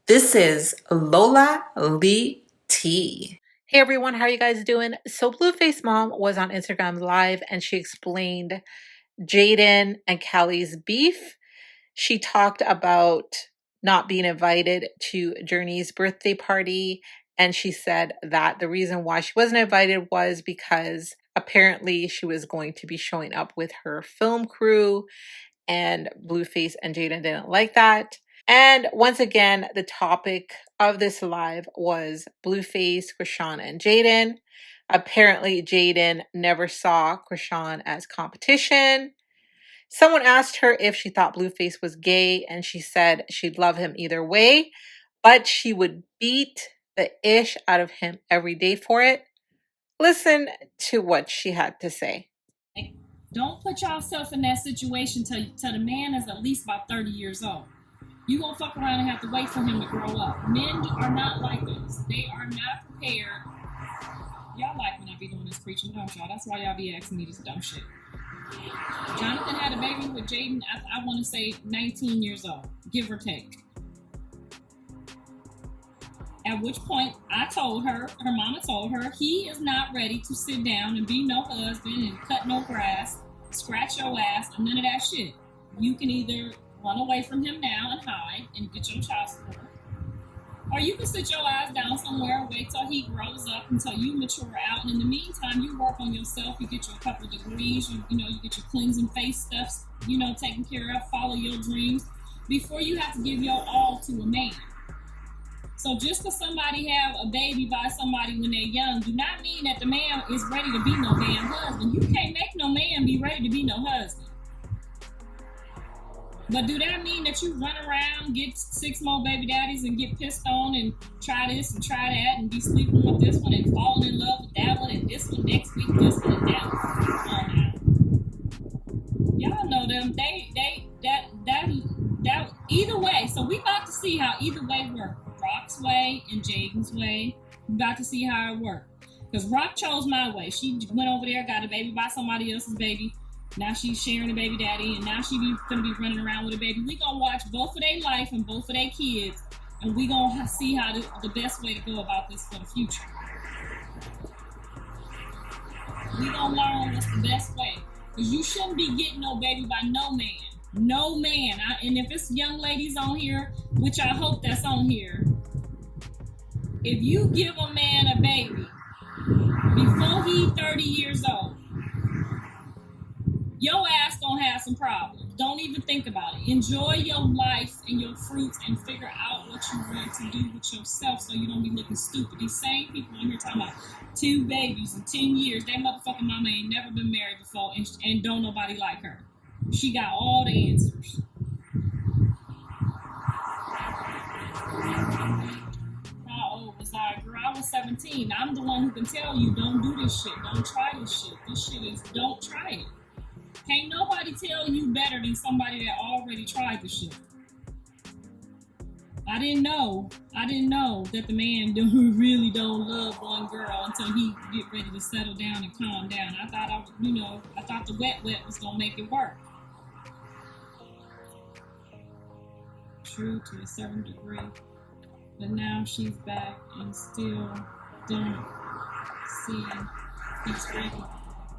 This is Lola Lee T. Hey everyone, how are you guys doing? So BlueFace Mom was on Instagram Live and she explained Jaden and Callie's beef. She talked about not being invited to Journey's birthday party, and she said that the reason why she wasn't invited was because apparently she was going to be showing up with her film crew, and Blueface and Jaden didn't like that. And once again, the topic of this live was Blueface, Krishan, and Jaden. Apparently, Jaden never saw Krishan as competition. Someone asked her if she thought Blueface was gay, and she said she'd love him either way, but she would beat the ish out of him every day for it. Listen to what she had to say. Don't put yourself in that situation till the man is at least about 30 years old. You gonna fuck around and have to wait for him to grow up. Men are not like this. They are not prepared. Y'all like when I be doing this preaching, don't y'all? That's why y'all be asking me this dumb shit. Jonathan had a baby with Jaden, I want to say 19 years old, give or take. At which point, I told her mama told her, he is not ready to sit down and be no husband and cut no grass, scratch your ass, and none of that shit. You can either run away from him now and hide and get your child support, or you can sit your ass down somewhere and wait till he grows up, until you mature out. And in the meantime, you work on yourself. You get your couple degrees. You get your cleansing face stuff, taken care of. Follow your dreams before you have to give your all to a man. So just because somebody have a baby by somebody when they're young, do not mean that the man is ready to be no damn husband. You can't make no man be ready to be no husband. But do that mean that you run around, get 6 more baby daddies and get pissed on and try this and try that and be sleeping with this one and falling in love with that one and this one next week, this one and that one? Y'all know them. That either way. So we about to see how either way work. Rock's way and Jaden's way. We about to see how it worked. Because Rock chose my way. She went over there, got a baby by somebody else's baby. Now she's sharing a baby daddy, and now gonna be running around with a baby. We gonna watch both of their life and both of their kids, and we gonna see how the best way to go about this for the future. We gonna learn what's the best way, because you shouldn't be getting no baby by no man. And if it's young ladies on here, which I hope that's on here, if you give a man a baby before he's 30 years old, your ass gonna have some problems. Don't even think about it. Enjoy your life and your fruits and figure out what you want to do with yourself so you don't be looking stupid. These same people in here talking about 2 babies in 10 years. That motherfucking mama ain't never been married before and don't nobody like her. She got all the answers. How old was I? Girl, I was 17. I'm the one who can tell you don't do this shit. Don't try this shit. This shit is, don't try it. Can't nobody tell you better than somebody that already tried the shit. I didn't know that the man really don't love one girl until he get ready to settle down and calm down. I thought the wet was gonna make it work. True to a certain degree, but now she's back and still don't see he's ready.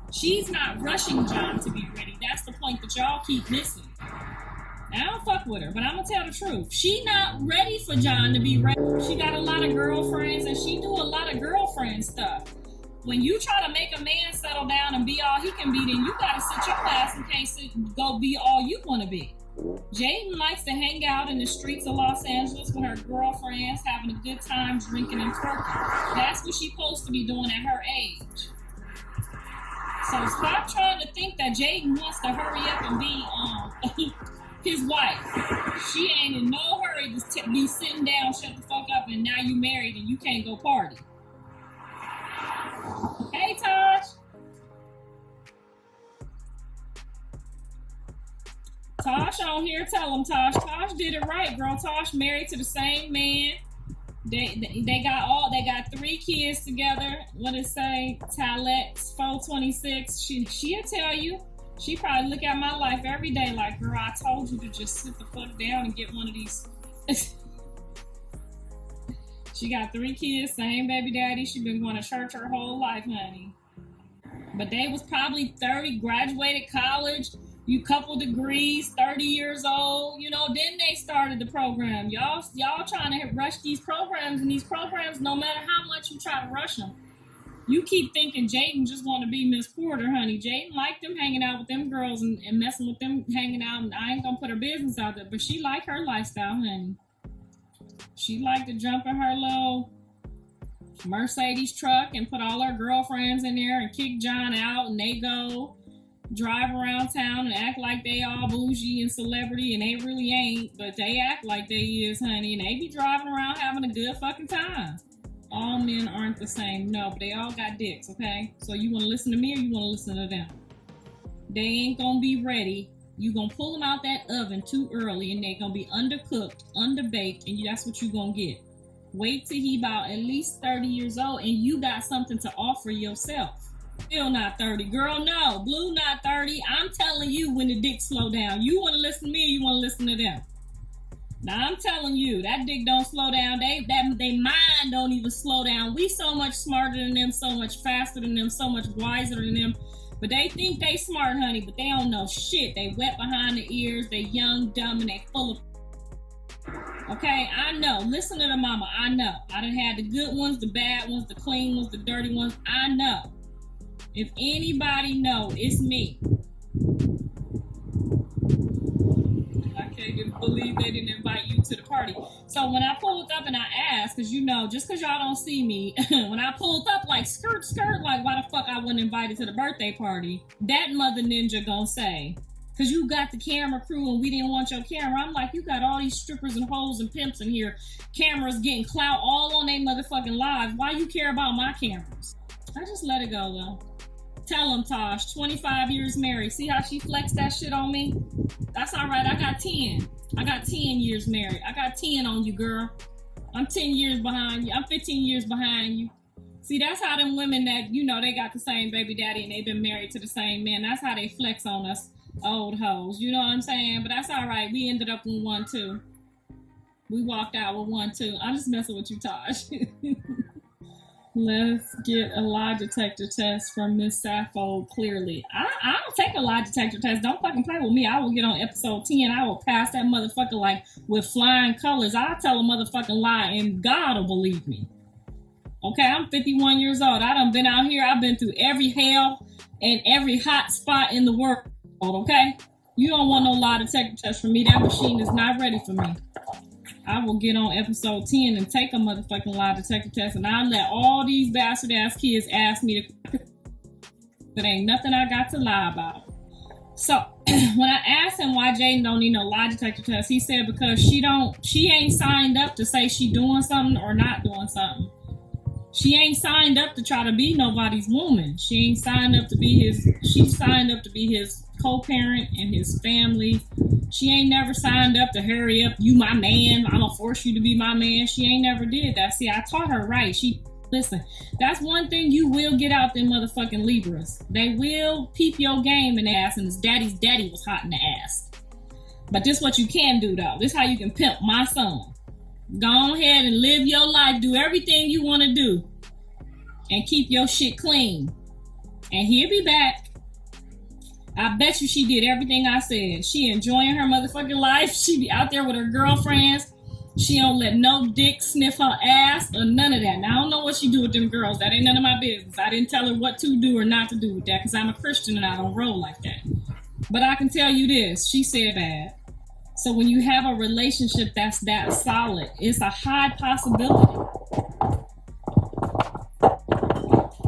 She's not rushing John to be ready. That's the point that y'all keep missing. I don't fuck with her, but I'm gonna tell the truth. She not ready for John to be ready. She got a lot of girlfriends and she do a lot of girlfriend stuff. When you try to make a man settle down and be all he can be, then you gotta sit your ass and can't go be all you wanna be. Jaden likes to hang out in the streets of Los Angeles with her girlfriends, having a good time drinking and twerking. That's what she's supposed to be doing at her age. So stop trying to think that Jaden wants to hurry up and be his wife. She ain't in no hurry to be sitting down, shut the fuck up, and now you married and you can't go party. Hey, Tosh. Tosh on here, tell him, Tosh. Tosh did it right, girl. Tosh married to the same man. They got 3 kids together. What it say? Talex 426. She'll tell you. She probably look at my life every day like, girl, I told you to just sit the fuck down and get one of these She got 3 kids, same baby daddy. She been going to church her whole life, honey. But they was probably 30, graduated college, you couple degrees, 30 years old. You know, then they started the program. Y'all trying to rush these programs, and these programs, no matter how much you try to rush them, you keep thinking Jaden just want to be Miss Porter, honey. Jaden liked them hanging out with them girls and messing with them, hanging out. And I ain't gonna put her business out there, but she like her lifestyle, honey. She like to jump in her little Mercedes truck and put all her girlfriends in there and kick John out, and they go drive around town and act like they all bougie and celebrity, and they really ain't, but they act like they is, honey, and they be driving around having a good fucking time. All men aren't the same, no, but they all got dicks, okay? So you want to listen to me or you want to listen to them? They ain't gonna be ready. You gonna pull them out that oven too early, and they gonna be undercooked, underbaked, and that's what you gonna get. Wait till he about at least 30 years old, and you got something to offer yourself. Still not 30, girl. No, Blue not 30. I'm telling you when the dick slow down. You want to listen to me or you want to listen to them? Now I'm telling you, that dick don't slow down. They mind don't even slow down. We so much smarter than them, so much faster than them, so much wiser than them. But they think they smart, honey, but they don't know shit. They wet behind the ears. They young, dumb, and they full of. Okay, I know. Listen to the mama. I know. I done had the good ones, the bad ones, the clean ones, the dirty ones. I know. If anybody know, it's me. I can't even believe they didn't invite you to the party. So when I pulled up and I asked, because you know, just because y'all don't see me, when I pulled up like skirt, like why the fuck I wasn't invited to the birthday party, that mother ninja gonna say, because you got the camera crew and we didn't want your camera. I'm like, you got all these strippers and hoes and pimps in here. Cameras getting clout all on their motherfucking lives. Why you care about my cameras? I just let it go though. Tell him, Tosh, 25 years married. See how she flexed that shit on me? That's all right. I got 10. I got 10 years married. I got 10 on you, girl. I'm 10 years behind you. I'm 15 years behind you. See, that's how them women that, you know, they got the same baby daddy and they've been married to the same man. That's how they flex on us old hoes. You know what I'm saying? But that's all right. We ended up with 1, 2. We walked out with 1, 2. I'm just messing with you, Tosh. Let's get a lie detector test from Miss Sappho clearly. I don't take a lie detector test. Don't fucking play with me. I will get on episode 10. I will pass that motherfucker like with flying colors. I'll tell a motherfucking lie and God will believe me. Okay, I'm 51 years old. I done been out here. I've been through every hell and every hot spot in the world. Okay? You don't want no lie detector test from me. That machine is not ready for me. I will get on episode 10 and take a motherfucking lie detector test, and I'll let all these bastard ass kids ask me to. There ain't nothing I got to lie about. So when I asked him why Jaden don't need no lie detector test, he said because she ain't signed up to say she doing something or not doing something. She ain't signed up to try to be nobody's woman. She ain't signed up to be his. She signed up to be his co-parent and his family. She ain't never signed up to hurry up. You my man. I'm gonna force you to be my man. She ain't never did that. See, I taught her right. Listen. That's one thing you will get out them motherfucking Libras. They will peep your game in the ass, and his daddy's daddy was hot in the ass. But this what you can do though. This how you can pimp my son. Go ahead and live your life. Do everything you want to do. And keep your shit clean. And he'll be back. I bet you she did everything I said. She enjoying her motherfucking life. She be out there with her girlfriends. She don't let no dick sniff her ass or none of that. Now, I don't know what she do with them girls. That ain't none of my business. I didn't tell her what to do or not to do with that because I'm a Christian and I don't roll like that. But I can tell you this. She said that. So when you have a relationship that's that solid, it's a high possibility.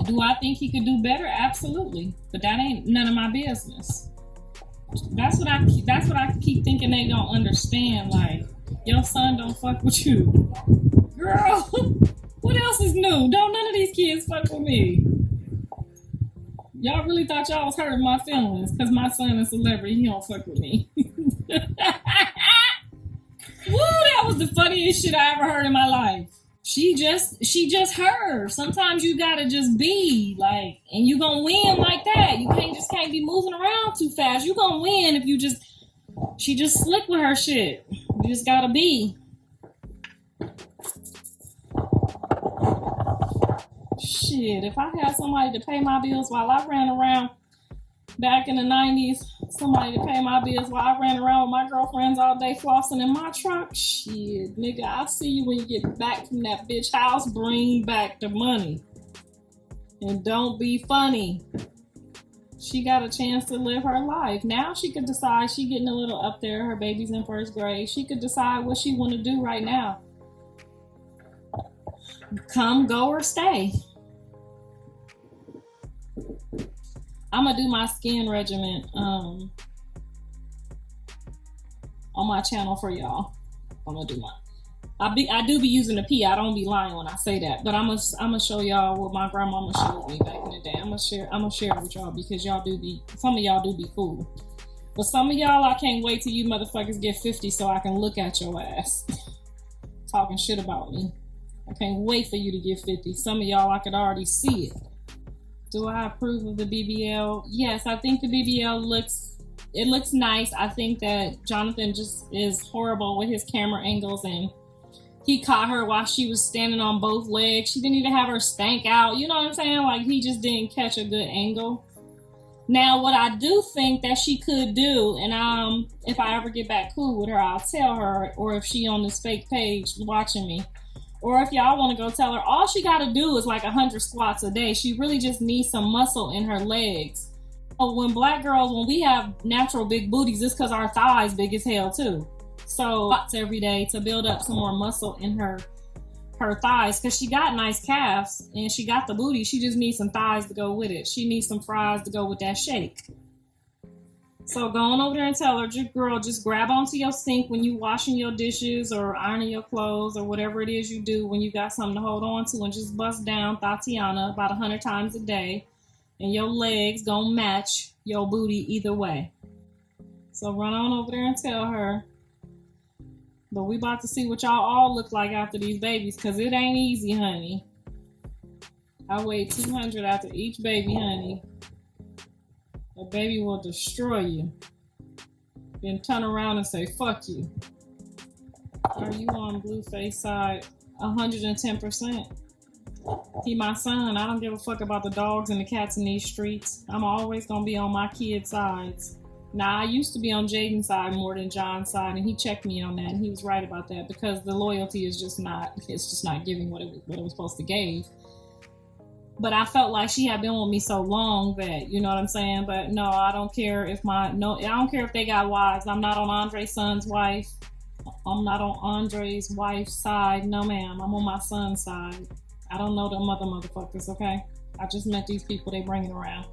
Do I think he could do better? Absolutely. But that ain't none of my business. That's what I keep thinking they don't understand. Like, your son don't fuck with you. Girl, what else is new? Don't none of these kids fuck with me. Y'all really thought y'all was hurting my feelings because my son is a celebrity. He don't fuck with me. Woo, that was the funniest shit I ever heard in my life. She just her. Sometimes you gotta just be like, and you gonna win like that. You can't be moving around too fast. You gonna win if she just slick with her shit. You just gotta be. shit, if I had somebody to pay my bills while I ran around back in the 90s, somebody to pay my bills while I ran around with my girlfriends all day flossing in my truck, shit, nigga, I'll see you when you get back from that bitch house. Bring back the money. And don't be funny. She got a chance to live her life. Now she could decide. She getting a little up there. Her baby's in first grade. She could decide what she want to do right now. Come, go, or stay. I'm gonna do my skin regimen on my channel for y'all. I'm gonna do mine. I do be using the P. I don't be lying when I say that, but I'm gonna show y'all what my grandmama showed me back in the day. I'm gonna share it with y'all because some of y'all do be cool, but some of y'all I can't wait till you motherfuckers get 50 so I can look at your ass talking shit about me. I can't wait for you to get 50. Some of y'all I could already see it. Do I approve of the BBL? Yes, I think the BBL looks nice. I think that Jonathan just is horrible with his camera angles, and he caught her while she was standing on both legs. She didn't even have her stank out. You know what I'm saying? Like, he just didn't catch a good angle. Now, what I do think that she could do, and if I ever get back cool with her, I'll tell her, or if she on this fake page watching me, or if y'all want to go tell her, all she got to do is like 100 squats a day. She really just needs some muscle in her legs. When black girls, when we have natural big booties, it's because our thighs big as hell too. So squats every day to build up some more muscle in her thighs, because she got nice calves and she got the booty. She just needs some thighs to go with it. She needs some fries to go with that shake. So go on over there and tell her, girl, just grab onto your sink when you washing your dishes or ironing your clothes or whatever it is you do when you got something to hold on to, and just bust down Tatiana about 100 times a day, and your legs gonna match your booty either way. So run on over there and tell her. But we about to see what y'all all look like after these babies, because it ain't easy, honey. I weigh 200 after each baby, honey. A baby will destroy you. Then turn around and say, fuck you. Are you on BlueFace side? 110%. He my son. I don't give a fuck about the dogs and the cats in these streets. I'm always gonna be on my kids' sides. Now, I used to be on Jaden's side more than John's side, and he checked me on that, and he was right about that, because the loyalty is just not giving what it was supposed to give. But I felt like she had been with me so long that, you know what I'm saying? But no, I don't care if I don't care if they got wives. I'm not on Andre's son's wife. I'm not on Andre's wife's side. No, ma'am. I'm on my son's side. I don't know them other motherfuckers, okay? I just met these people they bringing around.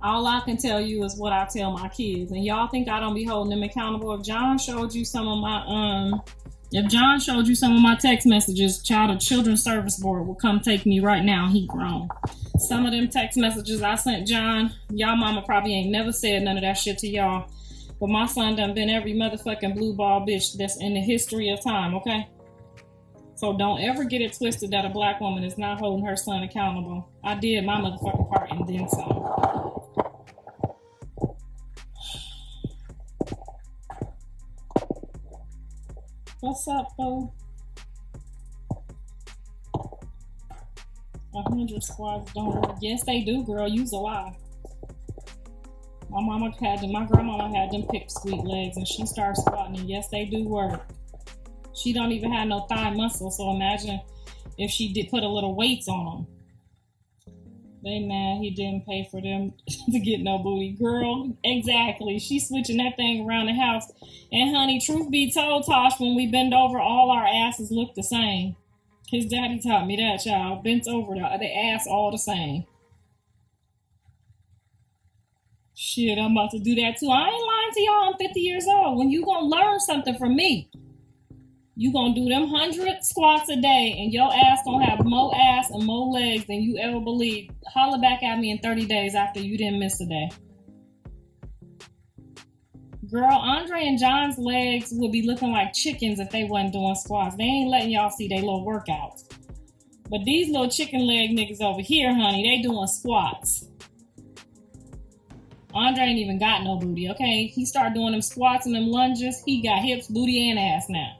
All I can tell you is what I tell my kids. And y'all think I don't be holding them accountable. If John showed you some of my text messages, Children's Service Board will come take me right now. He grown. Some of them text messages I sent John, y'all mama probably ain't never said none of that shit to y'all. But my son done been every motherfucking blue ball bitch that's in the history of time, okay? So don't ever get it twisted that a black woman is not holding her son accountable. I did my motherfucking part and then some. What's up, boo? 100 squats don't work. Yes, they do, girl. You's a lie. My grandmama had them pipsqueak legs, and she started squatting, and yes, they do work. She don't even have no thigh muscle, so imagine if she did put a little weights on them. They mad he didn't pay for them to get no booty. Girl, exactly. She's switching that thing around the house. And honey, truth be told, Tosh, when we bend over, all our asses look the same. His daddy taught me that, child. Bent over, the ass all the same. Shit, I'm about to do that too. I ain't lying to y'all. I'm 50 years old. When you gonna learn something from me, you gonna do them 100 squats a day, and your ass gonna have more ass and more legs than you ever believed. Holler back at me in 30 days after you didn't miss a day. Girl, Andre and John's legs would be looking like chickens if they wasn't doing squats. They ain't letting y'all see their little workouts. But these little chicken leg niggas over here, honey, they doing squats. Andre ain't even got no booty, okay? He started doing them squats and them lunges. He got hips, booty, and ass now.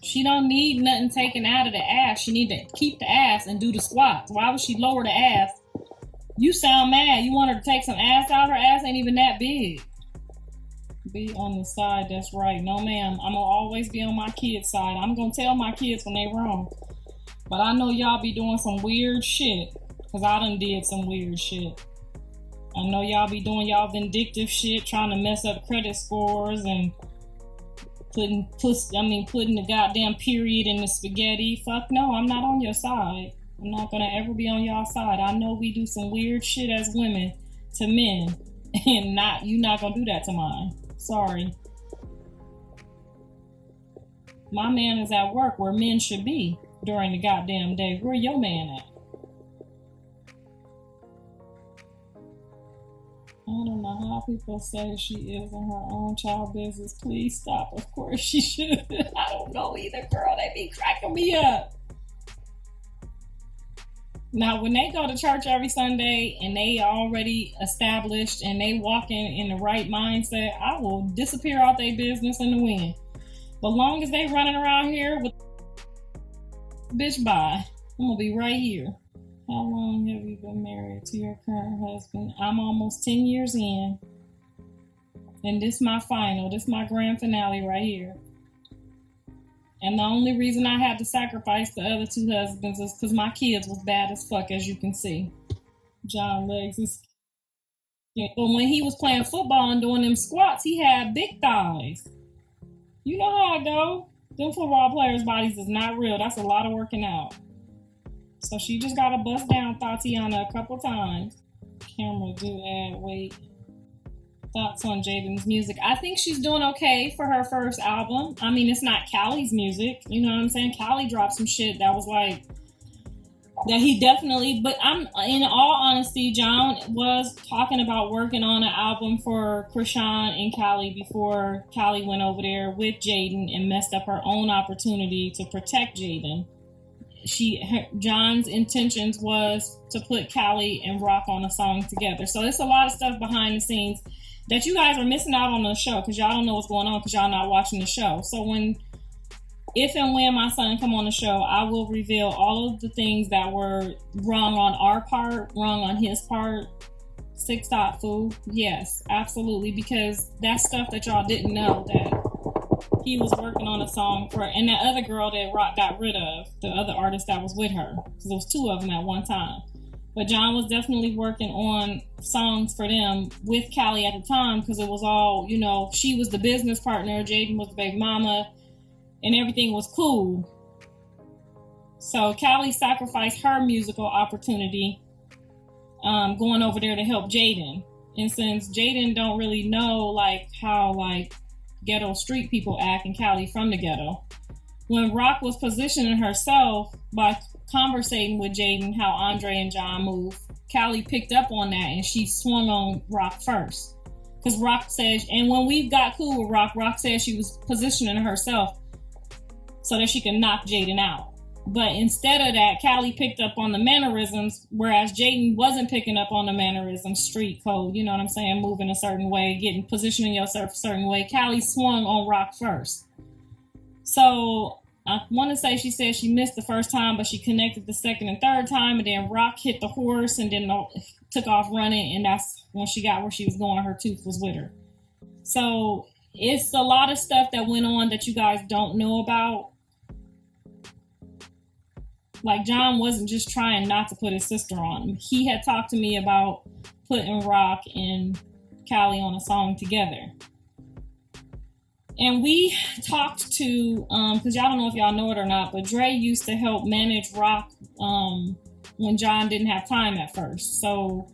She don't need nothing taken out of the ass. She need to keep the ass and do the squats. Why would she lower the ass? You sound mad. You want her to take some ass out? Her ass ain't even that big. Be on the side that's right. No, ma'am. I'm going to always be on my kids' side. I'm going to tell my kids when they wrong. But I know y'all be doing some weird shit. Because I done did some weird shit. I know y'all be doing y'all vindictive shit, trying to mess up credit scores and putting the goddamn period in the spaghetti. Fuck no, I'm not on your side. I'm not gonna ever be on y'all side. I know we do some weird shit as women to men, and you not gonna do that to mine. Sorry. My man is at work where men should be during the goddamn day. Where your man at? I don't know how people say she is in her own child business. Please stop. Of course she should. I don't know either, girl. They be cracking me up. Now, when they go to church every Sunday and they already established and they walking in the right mindset, I will disappear out their business in the wind. But long as they running around here with bitch bye, I'm gonna be right here. How long have you been married to your current husband? I'm almost 10 years in. And this my final. This my grand finale right here. And the only reason I had to sacrifice the other two husbands is because my kids was bad as fuck, as you can see. John Legs is... But when he was playing football and doing them squats, he had big thighs. You know how I go. Them football players' bodies is not real. That's a lot of working out. So she just got to bust down Tatiana a couple times. Camera do add weight. Thoughts on Jaden's music? I think she's doing okay for her first album. I mean, it's not Cali's music. You know what I'm saying? Cali dropped some shit that was like, that he definitely, but in all honesty, John was talking about working on an album for Chrisean and Cali before Cali went over there with Jaden and messed up her own opportunity to protect Jaden. John's intentions was to put Cali and Rock on a song together. So it's a lot of stuff behind the scenes that you guys are missing out on the show because y'all don't know what's going on because y'all not watching the show. So if and when my son come on the show, I will reveal all of the things that were wrong on our part, wrong on his part. 6 dot fool. Yes, absolutely, because that's stuff that y'all didn't know, that he was working on a song for, and that other girl that Rock got rid of, the other artist that was with her, because there was 2 of them at one time. But John was definitely working on songs for them with Cali at the time, because it was all, you know, she was the business partner, Jaden was the baby mama, and everything was cool. So Cali sacrificed her musical opportunity going over there to help Jaden. And since Jaden don't really know like how like ghetto street people act, and Cali from the ghetto, when Rock was positioning herself by conversating with Jaden how Andre and John move, Cali picked up on that and she swung on Rock first. Because Rock said, and when we got cool with Rock, Rock said she was positioning herself so that she could knock Jaden out. But instead of that, Cali picked up on the mannerisms, whereas Jaden wasn't picking up on the mannerisms, street code, you know what I'm saying, moving a certain way, positioning yourself a certain way. Cali swung on Rock first. So I want to say she said she missed the first time, but she connected the second and third time, and then Rock hit the horse and then took off running, and that's when she got where she was going. Her tooth was with her. So it's a lot of stuff that went on that you guys don't know about. Like, John wasn't just trying not to put his sister on. He had talked to me about putting Rock and Cali on a song together. And we talked to, because y'all don't know if y'all know it or not, but Dre used to help manage Rock when John didn't have time at first. So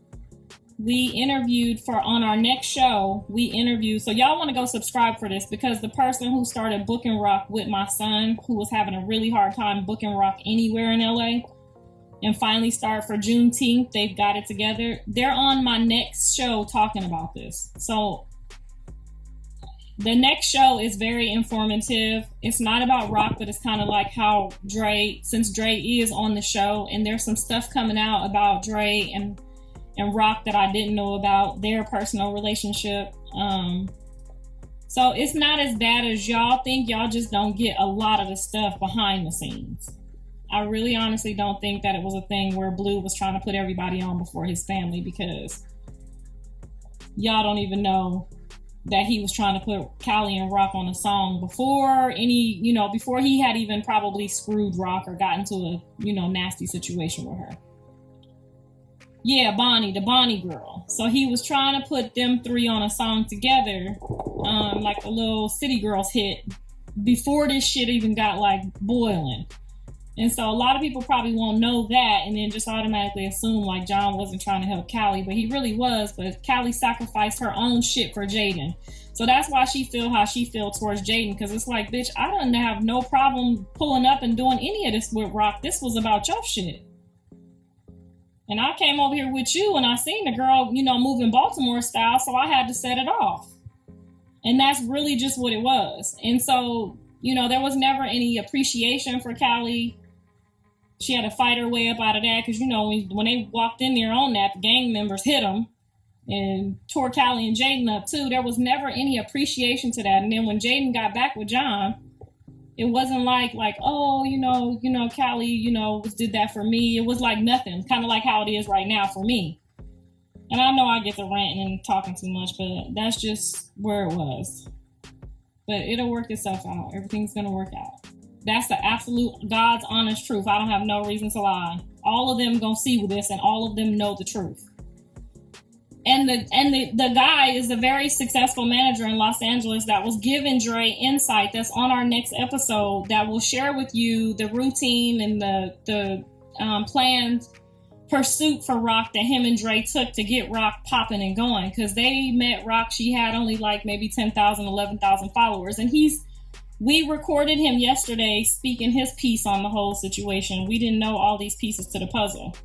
we interviewed on our next show, so y'all want to go subscribe for this, because the person who started booking Rock with my son, who was having a really hard time booking Rock anywhere in LA, and finally started for Juneteenth, they've got it together. They're on my next show talking about this. So the next show is very informative. It's not about Rock, but it's kind of like how since Dre is on the show, and there's some stuff coming out about Dre and Rock that I didn't know about, their personal relationship. So it's not as bad as y'all think. Y'all just don't get a lot of the stuff behind the scenes. I really honestly don't think that it was a thing where Blue was trying to put everybody on before his family, because y'all don't even know that he was trying to put Cali and Rock on a song before before he had even probably screwed Rock or got into a, nasty situation with her. Yeah, Bonnie, the Bonnie girl. So he was trying to put them three on a song together, like a little City Girls hit, before this shit even got like boiling. And so a lot of people probably won't know that and then just automatically assume like John wasn't trying to help Cali, but he really was. But Cali sacrificed her own shit for Jaden. So that's why she feel how she feel towards Jaden, because it's like, bitch, I didn't have no problem pulling up and doing any of this with Rock. This was about your shit. And I came over here with you and I seen the girl, moving Baltimore style, so I had to set it off. And that's really just what it was. And so, there was never any appreciation for Cali. She had to fight her way up out of that because, when they walked in there on that, the gang members hit them and tore Cali and Jaden up too. There was never any appreciation to that. And then when Jaden got back with John, it wasn't like, oh, Cali, did that for me. It was like nothing, kind of like how it is right now for me. And I know I get the ranting and talking too much, but that's just where it was. But it'll work itself out. Everything's going to work out. That's the absolute God's honest truth. I don't have no reason to lie. All of them going to see with this, and all of them know the truth. And the guy is a very successful manager in Los Angeles that was giving Dre insight that's on our next episode that will share with you the routine and the planned pursuit for Rock that him and Dre took to get Rock popping and going. Because they met Rock, she had only like maybe 10,000, 11,000 followers. And we recorded him yesterday speaking his piece on the whole situation. We didn't know all these pieces to the puzzle.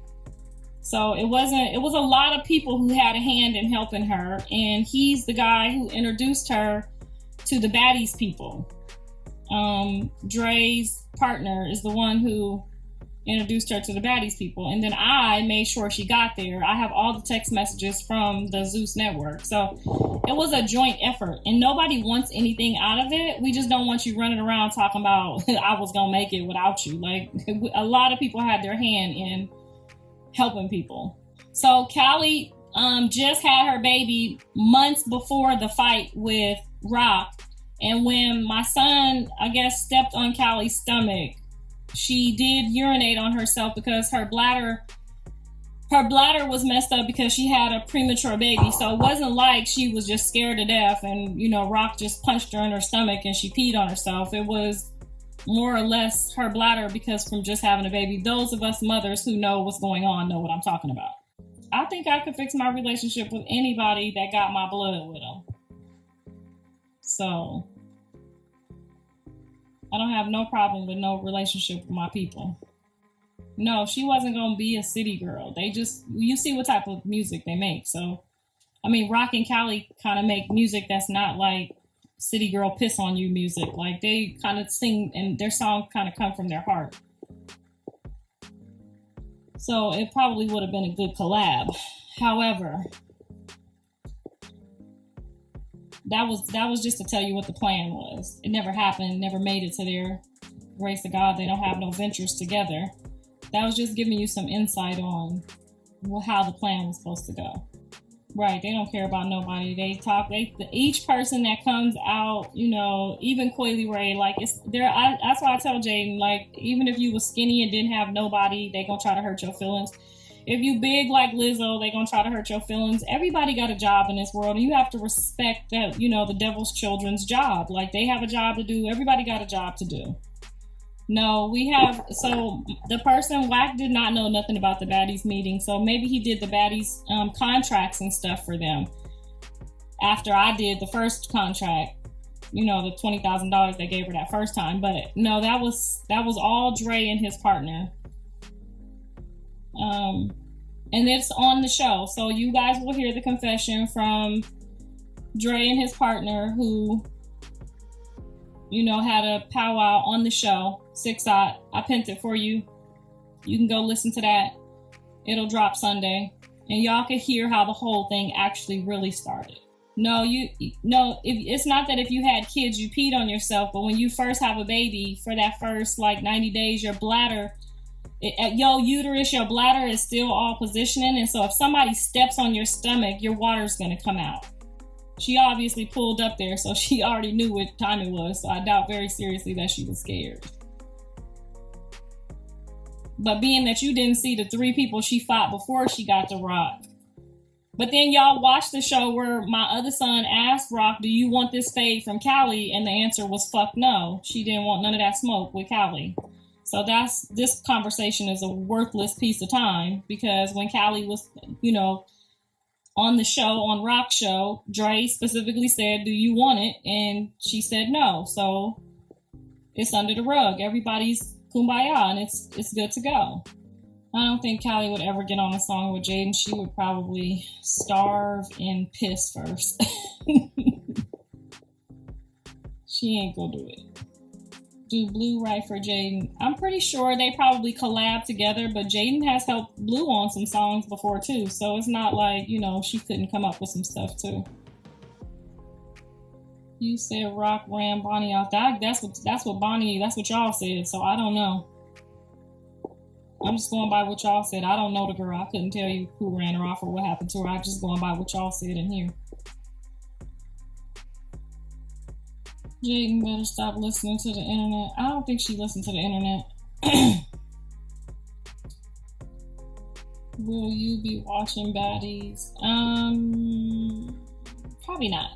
So it was a lot of people who had a hand in helping her, and he's the guy who introduced her to the baddies people. Dre's partner is the one who introduced her to the baddies people, and then I made sure she got there. I have all the text messages from the Zeus network. So it was a joint effort, and nobody wants anything out of it. We just don't want you running around talking about I was gonna make it without you. Like, a lot of people had their hand in helping people. So Cali just had her baby months before the fight with Rock, and when my son, I guess, stepped on Cali's stomach, she did urinate on herself because her bladder was messed up because she had a premature baby. So it wasn't like she was just scared to death and Rock just punched her in her stomach and she peed on herself. It was more or less her bladder, because from just having a baby. Those of us mothers who know what's going on know what I'm talking about. I think I could fix my relationship with anybody that got my blood with them. So I don't have no problem with no relationship with my people. No, she wasn't going to be a city girl. You see what type of music they make. So, Rock and Cali kind of make music that's not like city girl piss on you music. Like, they kind of sing, and their songs kind of come from their heart. So it probably would have been a good collab. However, that was just to tell you what the plan was. It never happened, never made it to their grace of God. They don't have no ventures together. That was just giving you some insight on how the plan was supposed to go. Right, they don't care about nobody. Each person that comes out, even Coily Ray, like, it's there. That's why I tell Jaden, like, even if you was skinny and didn't have nobody, they gonna try to hurt your feelings. If you big like Lizzo, they gonna try to hurt your feelings. Everybody got a job in this world, and you have to respect that, the devil's children's job. Like, they have a job to do. Everybody got a job to do. No, so the person, Wack, did not know nothing about the baddies meeting, so maybe he did the baddies contracts and stuff for them after I did the first contract, the $20,000 they gave her that first time. But no, that was all Dre and his partner. And it's on the show, so you guys will hear the confession from Dre and his partner, who had a powwow on the show. 6-Ot. I pinned it for you. You can go listen to that. It'll drop Sunday. And y'all can hear how the whole thing actually really started. No, it's not that if you had kids you peed on yourself, but when you first have a baby, for that first like 90 days, your bladder, your uterus, your bladder is still all positioning, and so if somebody steps on your stomach, your water's gonna come out. She obviously pulled up there, so she already knew what time it was, so I doubt very seriously that she was scared. But being that you didn't see the 3 people she fought before she got to Rock. But then y'all watched the show where my other son asked Rock, do you want this fade from Cali? And the answer was fuck no. She didn't want none of that smoke with Cali. So this conversation is a worthless piece of time, because when Cali was, on the show, on Rock show, Dre specifically said, do you want it? And she said no. So it's under the rug. Everybody's kumbaya and it's good to go. I don't think Cali would ever get on a song with Jaden. She would probably starve and piss first. She ain't gonna do it. Do Blue write for Jaden? I'm pretty sure they probably collab together, but Jaden has helped Blue on some songs before too, so it's not like, she couldn't come up with some stuff too. You said Rock ran Bonnie off. That's what y'all said, so I don't know. I'm just going by what y'all said. I don't know the girl. I couldn't tell you who ran her off or what happened to her. I'm just going by what y'all said in here. Jaden better stop listening to the internet. I don't think she listened to the internet. Will you be watching Baddies? Probably not.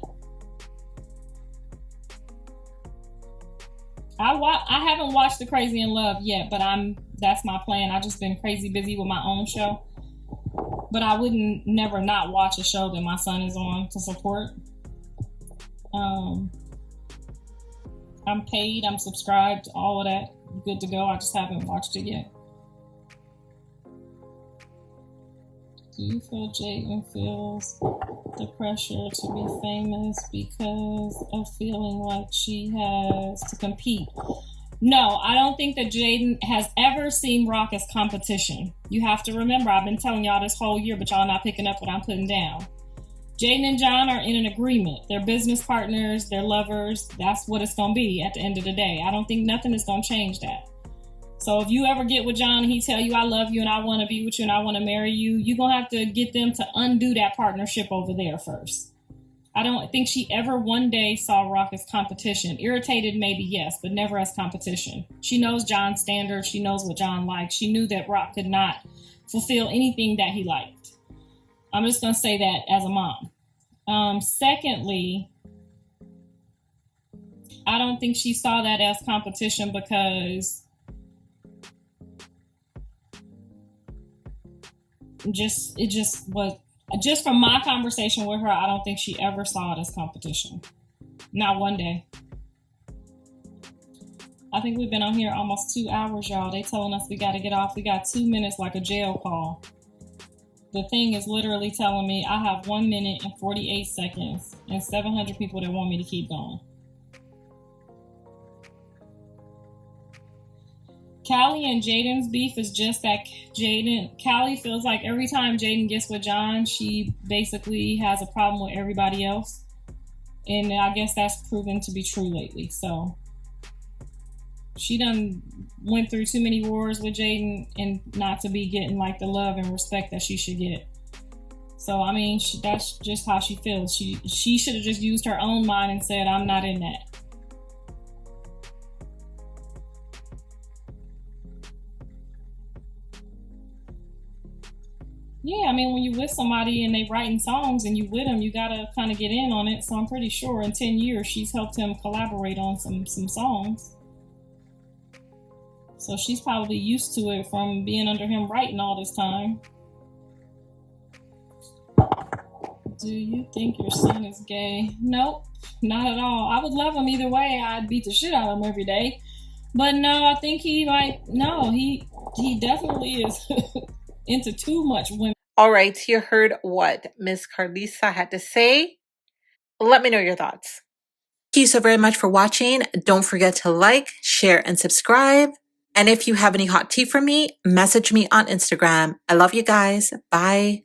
I haven't watched The Crazy in Love yet, but that's my plan. I've just been crazy busy with my own show. But I wouldn't never not watch a show that my son is on to support. I'm paid, I'm subscribed, all of that. Good to go. I just haven't watched it yet. Do you feel Jaden feels the pressure to be famous because of feeling like she has to compete? No, I don't think that Jaden has ever seen Rock as competition. You have to remember, I've been telling y'all this whole year, but y'all not picking up what I'm putting down. Jaden and John are in an agreement. They're business partners, they're lovers. That's what it's going to be at the end of the day. I don't think nothing is going to change that. So if you ever get with John and he tell you I love you and I want to be with you and I want to marry you, you're going to have to get them to undo that partnership over there first. I don't think she ever one day saw Rock as competition. Irritated maybe, yes, but never as competition. She knows John's standards. She knows what John likes. She knew that Rock could not fulfill anything that he liked. I'm just going to say that as a mom. Secondly, I don't think she saw that as competition because just from my conversation with her, I don't think she ever saw it as competition. Not one day. I think we've been on here almost 2 hours, y'all. They telling us we got to get off. We got 2 minutes like a jail call. The thing is literally telling me I have 1 minute and 48 seconds and 700 people that want me to keep going. Cali and Jaden's beef is just that Cali feels like every time Jaden gets with John, she basically has a problem with everybody else. And I guess that's proven to be true lately. So she done went through too many wars with Jaden and not to be getting like the love and respect that she should get. So, I mean, that's just how she feels. She should have just used her own mind and said, I'm not in that. Yeah, I mean, when you with somebody and they writing songs and you with them, you gotta kind of get in on it. So I'm pretty sure in 10 years, she's helped him collaborate on some songs. So she's probably used to it from being under him writing all this time. Do you think your son is gay? Nope, not at all. I would love him either way. I'd beat the shit out of him every day. But no, I think he definitely is into too much women. All right, you heard what Miss Karlissa had to say. Let me know your thoughts. Thank you so very much for watching. Don't forget to like, share, and subscribe. And if you have any hot tea for me, message me on Instagram. I love you guys. Bye.